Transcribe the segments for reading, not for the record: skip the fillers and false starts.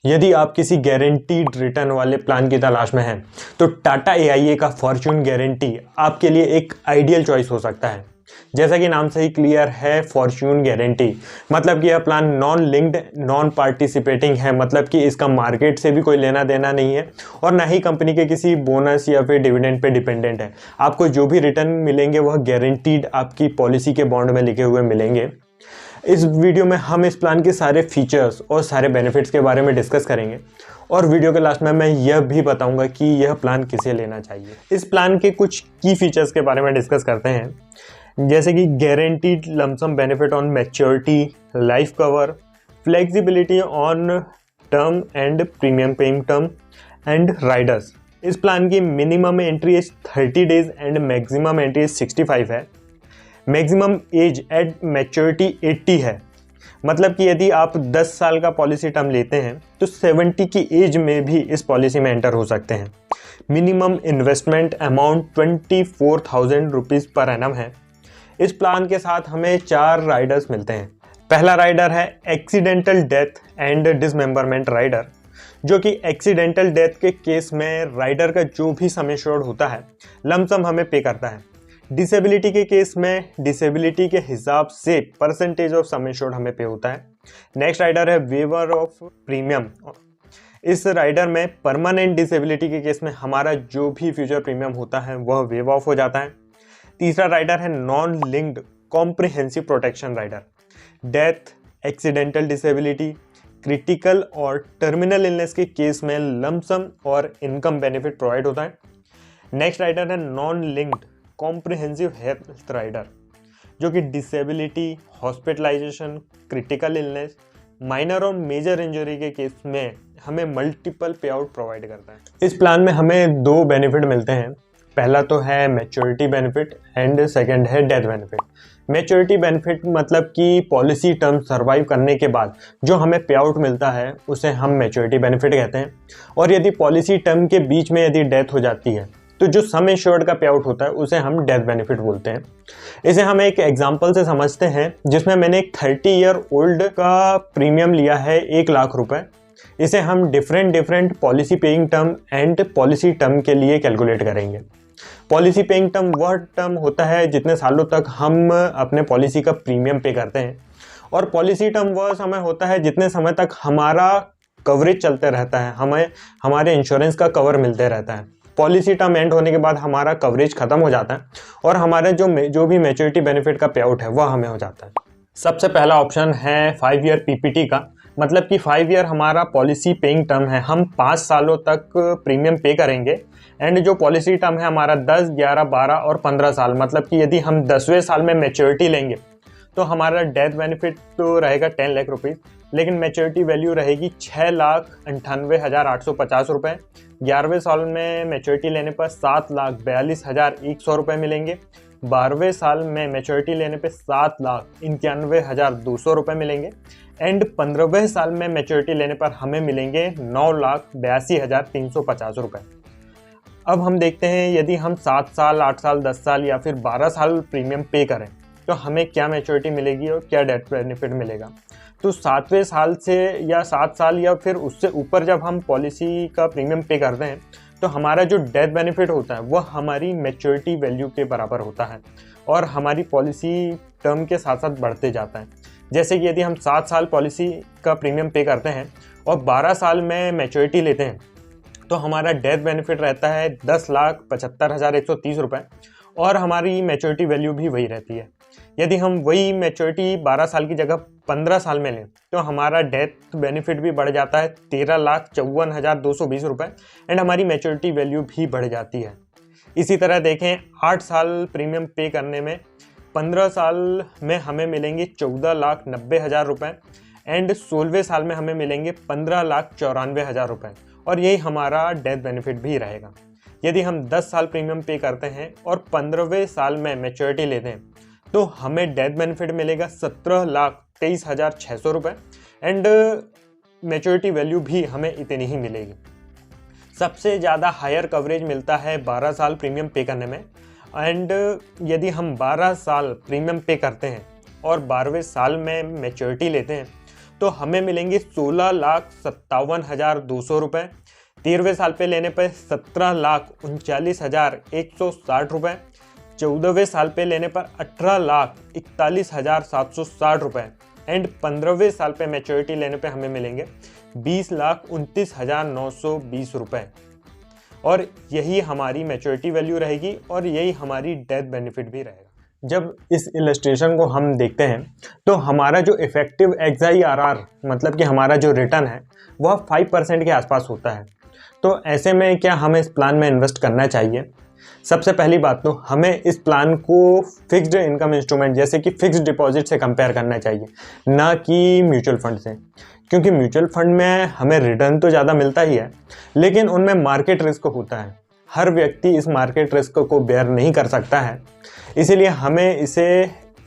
यदि आप किसी गारंटीड रिटर्न वाले प्लान की तलाश में हैं तो टाटा AIA का फॉर्च्यून गारंटी आपके लिए एक आइडियल चॉइस हो सकता है। जैसा कि नाम से ही क्लियर है, फॉर्च्यून गारंटी मतलब कि यह plan non linked non participating है, मतलब कि इसका मार्केट से भी कोई लेना देना नहीं है और ना ही कंपनी के किसी बोनस या फिर डिविडेंड पे डिपेंडेंट है। आपको जो भी रिटर्न मिलेंगे वह गारंटीड आपकी पॉलिसी के बॉन्ड में लिखे हुए मिलेंगे। इस वीडियो में हम इस प्लान के सारे फीचर्स और सारे बेनिफिट्स के बारे में डिस्कस करेंगे और वीडियो के लास्ट में मैं यह भी बताऊंगा कि यह प्लान किसे लेना चाहिए। इस प्लान के कुछ की फीचर्स के बारे में डिस्कस करते हैं, जैसे कि guaranteed lump sum benefit on maturity, life cover, flexibility on term and premium paying term and riders. इस प्लान की minimum entry age 30 days and maximum entry age 65 है। मैक्सिमम एज एट मैच्योरिटी 80 है, मतलब कि यदि आप 10 साल का पॉलिसी टर्म लेते हैं तो 70 की एज में भी इस पॉलिसी में एंटर हो सकते हैं। Minimum investment amount 24,000 rupees per annum है। इस प्लान के साथ हमें 4 राइडर्स मिलते हैं। पहला राइडर है accidental death and dismemberment rider, जो कि एक्सीडेंटल डेथ के केस में राइडर का जो भी सम एश्योर्ड होता है लमसम हमें पे करता है। डिसेबिलिटी के केस में डिसेबिलिटी के हिसाब से परसेंटेज ऑफ सम एश्योर्ड हमें पे होता है। नेक्स्ट राइडर है वेवर ऑफ प्रीमियम। इस राइडर में परमानेंट डिसेबिलिटी के केस में हमारा जो भी फ्यूचर प्रीमियम होता है वह वेव ऑफ हो जाता है। तीसरा राइडर है non linked comprehensive protection rider. Death, accidental disability, critical और टर्मिनल इलनेस के केस में लमसम और इनकम बेनिफिट प्रोवाइड होता है। नेक्स्ट राइडर है non linked comprehensive health rider, जो कि disability, hospitalisation, critical illness, minor और मेजर इंजरी के केस में हमें मल्टीपल पे आउट प्रोवाइड करता है। इस प्लान में हमें 2 बेनिफिट मिलते हैं। पहला तो है मैच्योरिटी बेनिफिट एंड सेकंड है डेथ बेनिफिट। मैच्योरिटी बेनिफिट मतलब कि पॉलिसी टर्म सर्वाइव करने के बाद जो हमें पे आउट मिलता है उसे हम मैच्योरिटी बेनिफिट कहते हैं। और यदि पॉलिसी टर्म के बीच में यदि डेथ हो जाती है तो जो सम एश्योर्ड का पे आउट होता है उसे हम डेथ बेनिफिट बोलते हैं। इसे हम एक एग्जांपल से समझते हैं, जिसमें मैंने एक 30 ईयर ओल्ड का प्रीमियम लिया है 1 लाख रुपए। इसे हम different policy paying term and policy term के लिए कैलकुलेट करेंगे। पॉलिसी पेइंग टर्म वह टर्म होता है जितने सालों तक हम अपने पॉलिसी का प्रीमियम पे करते हैं, और पॉलिसी टर्म वह समय होता है जितने समय तक हमारा कवरेज चलते रहता है, हमें हमारे इंश्योरेंस का कवर मिलते रहता है। पॉलिसी टर्म एंड होने के बाद हमारा कवरेज खत्म हो जाता है और हमारे जो भी मैच्योरिटी बेनिफिट का पे आउट है वह हमें हो जाता है। सबसे पहला ऑप्शन है 5 ईयर PPT का, मतलब कि 5 ईयर हमारा पॉलिसी पेइंग टर्म है, हम 5 सालों तक प्रीमियम पे करेंगे। एंड जो पॉलिसी टर्म है हमारा 10, 11, 12 और 15 साल, मतलब कि यदि हम 10वें साल में मैच्योरिटी लेंगे तो हमारा डेथ बेनिफिट तो रहेगा 10 लाख रुपीज़, लेकिन मैच्योरिटी वैल्यू रहेगी 6,98,850 रुपये। 11वें साल में मैच्योरिटी लेने पर 7,42,100 रुपये मिलेंगे। 12वें साल में मैच्योरिटी लेने पे 7,91,200 रुपये मिलेंगे। एंड 15वें साल में मैच्योरिटी लेने पर हमें मिलेंगे 9,82,350 रुपये। अब हम देखते हैं यदि हम 7 साल, 8 साल, 10 साल या फिर 12 साल प्रीमियम पे करें तो हमें क्या मैच्योरिटी मिलेगी और क्या डेथ बेनिफिट मिलेगा। तो 7वें साल से या 7 साल या फिर उससे ऊपर जब हम पॉलिसी का प्रीमियम पे करते हैं तो हमारा जो डेथ बेनिफिट होता है वह हमारी मैच्योरिटी वैल्यू के बराबर होता है और हमारी पॉलिसी टर्म के साथ साथ बढ़ते जाता है। जैसे कि यदि हम 7 साल पॉलिसी का प्रीमियम पे करते हैं और 12 साल में मैच्योरिटी लेते हैं तो हमारा डेथ बेनिफिट रहता है 10,75,130 रुपये और हमारी मैच्योरिटी वैल्यू भी वही रहती है। यदि हम वही मैच्योरिटी 12 साल की जगह 15 साल में लें तो हमारा डेथ बेनिफिट भी बढ़ जाता है 13,54,220 रुपये एंड हमारी मैच्योरिटी वैल्यू भी बढ़ जाती है। इसी तरह देखें, 8 साल प्रीमियम पे करने में 15 साल में हमें मिलेंगे 14,90,000 रुपये एंड 16वें साल में हमें मिलेंगे 15,94,000 रुपये और यही हमारा डेथ बेनिफिट भी रहेगा। यदि हम 10 साल प्रीमियम पे करते हैं और 15वें साल में मैच्योरिटी लेते हैं तो हमें डेथ बेनिफिट मिलेगा 17,23,600 रुपये एंड मैच्योरिटी वैल्यू भी हमें इतनी ही मिलेगी। सबसे ज़्यादा हायर कवरेज मिलता है 12 साल प्रीमियम पे करने में एंड यदि हम 12 साल प्रीमियम पे करते हैं और 12वें साल में मैच्योरिटी लेते हैं तो हमें मिलेंगे 16,57,200 रुपये। 13वें साल पे लेने पर 17,39,160 रुपये। 14वें साल पे लेने पर 18,41,760 रुपये एंड 15वें साल पे मैच्योरिटी लेने पे हमें मिलेंगे 20,29,920 रुपये। और यही हमारी मैच्योरिटी वैल्यू रहेगी और यही हमारी डेथ बेनिफिट भी रहेगा। जब इस इलस्ट्रेशन को हम देखते हैं तो हमारा जो इफेक्टिव XIRR मतलब कि हमारा जो रिटर्न है वह 5% के आसपास होता है। तो ऐसे में क्या हमें इस प्लान में इन्वेस्ट करना चाहिए? सबसे पहली बात तो हमें इस प्लान को फिक्स्ड इनकम इंस्ट्रूमेंट जैसे कि फिक्स्ड डिपॉजिट से कंपेयर करना चाहिए, ना कि म्यूचुअल फंड से। क्योंकि म्यूचुअल फंड में हमें रिटर्न तो ज़्यादा मिलता ही है, लेकिन उनमें मार्केट रिस्क होता है। हर व्यक्ति इस मार्केट रिस्क को बेयर नहीं कर सकता है, इसीलिए हमें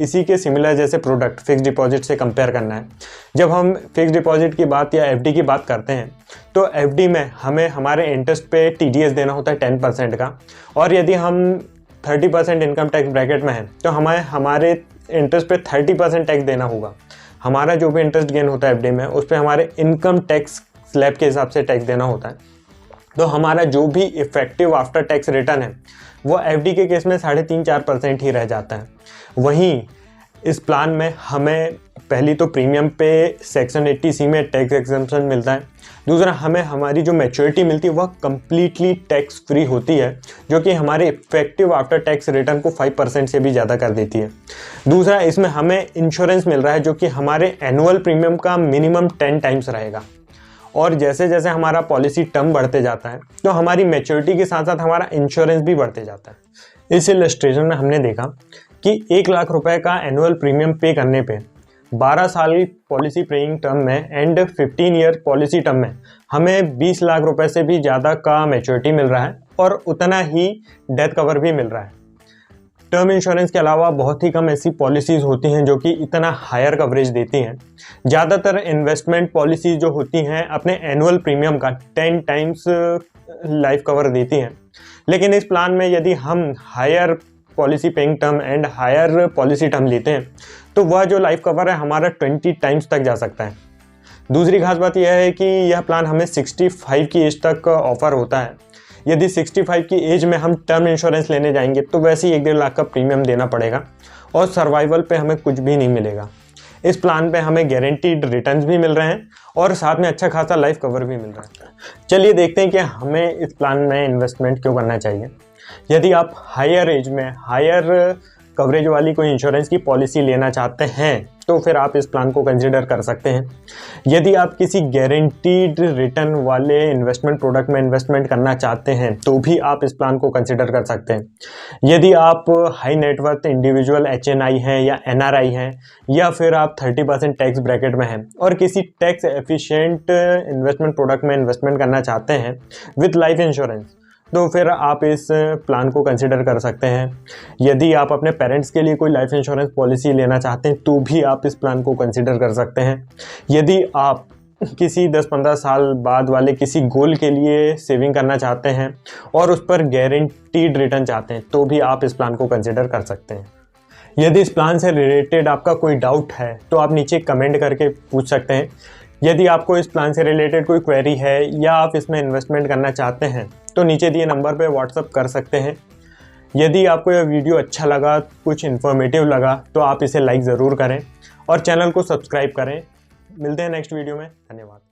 इसी के सिमिलर जैसे प्रोडक्ट फिक्स्ड डिपॉजिट से कंपेयर करना है। जब हम फिक्स्ड डिपॉजिट की बात या FD की बात करते हैं तो FD में हमें हमारे इंटरेस्ट पे TDS देना होता है 10% का, और यदि हम 30% इनकम टैक्स ब्रैकेट में हैं तो हमें हमारे इंटरेस्ट पे 30% टैक्स देना होगा। हमारा जो भी इंटरेस्ट गेन होता है FD में उस पर हमारे इनकम टैक्स स्लैब के हिसाब से टैक्स देना होता है। तो हमारा जो भी इफेक्टिव आफ्टर टैक्स रिटर्न है वो FD के केस में 3.5-4% ही रह जाता है। वहीं इस प्लान में हमें पहली तो प्रीमियम पे सेक्शन 80C में टैक्स एग्जम्पशन मिलता है। दूसरा, हमें हमारी जो मैच्योरिटी मिलती है वह कम्प्लीटली टैक्स फ्री होती है, जो कि हमारे इफेक्टिव आफ्टर टैक्स रिटर्न को 5% से भी ज़्यादा कर देती है। दूसरा, इसमें हमें इंश्योरेंस मिल रहा है जो कि हमारे एनुअल प्रीमियम का मिनिमम 10 टाइम्स रहेगा। और जैसे जैसे हमारा पॉलिसी टर्म बढ़ते जाता है तो हमारी मैच्योरिटी के साथ साथ हमारा इंश्योरेंस भी बढ़ते जाता है। इस इलस्ट्रेशन में हमने देखा कि 1 लाख रुपए का एनुअल प्रीमियम पे करने पे 12 साल पॉलिसी पेइंग टर्म में एंड 15 ईयर पॉलिसी टर्म में हमें 20 लाख रुपए से भी ज़्यादा का मैच्योरिटी मिल रहा है और उतना ही डेथ कवर भी मिल रहा है। टर्म इंश्योरेंस के अलावा बहुत ही कम ऐसी पॉलिसीज़ होती हैं जो कि इतना हायर कवरेज देती हैं। ज़्यादातर इन्वेस्टमेंट पॉलिसीज़ जो होती हैं अपने एनुअल प्रीमियम का 10 टाइम्स लाइफ कवर देती हैं, लेकिन इस प्लान में यदि हम higher policy paying term and higher policy term लेते हैं तो वह जो लाइफ कवर है हमारा 20 टाइम्स तक जा सकता है। दूसरी खास बात यह है कि यह प्लान हमें 65 की एज तक ऑफर होता है। यदि 65 की एज में हम टर्म इंश्योरेंस लेने जाएंगे तो वैसे ही 1-1.5 लाख का प्रीमियम देना पड़ेगा और सर्वाइवल पे हमें कुछ भी नहीं मिलेगा। इस प्लान पे हमें गारंटीड रिटर्न्स भी मिल रहे हैं और साथ में अच्छा खासा लाइफ कवर भी मिल रहा है। चलिए देखते हैं कि हमें इस प्लान में इन्वेस्टमेंट क्यों करना चाहिए। यदि आप हायर एज में हायर कवरेज वाली कोई इंश्योरेंस की पॉलिसी लेना चाहते हैं तो फिर आप इस प्लान को कंसिडर कर सकते हैं। यदि आप किसी गारंटीड रिटर्न वाले इन्वेस्टमेंट प्रोडक्ट में इन्वेस्टमेंट करना चाहते हैं तो भी आप इस प्लान को कंसिडर कर सकते हैं। यदि आप हाई नेटवर्थ इंडिविजुअल HNI हैं या NRI हैं या फिर आप 30% टैक्स ब्रैकेट में हैं और किसी टैक्स एफिशिएंट इन्वेस्टमेंट प्रोडक्ट में इन्वेस्टमेंट करना चाहते हैं विद लाइफ इंश्योरेंस, तो फिर आप इस प्लान को कंसिडर कर सकते हैं। यदि आप अपने पेरेंट्स के लिए कोई लाइफ इंश्योरेंस पॉलिसी लेना चाहते हैं तो भी आप इस प्लान को कंसिडर कर सकते हैं। यदि आप किसी 10-15 साल बाद वाले किसी गोल के लिए सेविंग करना चाहते हैं और उस पर गारंटीड रिटर्न चाहते हैं तो भी आप इस प्लान को कंसिडर कर सकते हैं। यदि इस प्लान से रिलेटेड आपका कोई डाउट है तो आप नीचे कमेंट करके पूछ सकते हैं। यदि आपको इस प्लान से रिलेटेड कोई क्वेरी है या आप इसमें इन्वेस्टमेंट करना चाहते हैं तो नीचे दिए नंबर पे व्हाट्सअप कर सकते हैं। यदि आपको यह वीडियो अच्छा लगा, कुछ इन्फॉर्मेटिव लगा तो आप इसे लाइक ज़रूर करें और चैनल को सब्सक्राइब करें। मिलते हैं नेक्स्ट वीडियो में। धन्यवाद।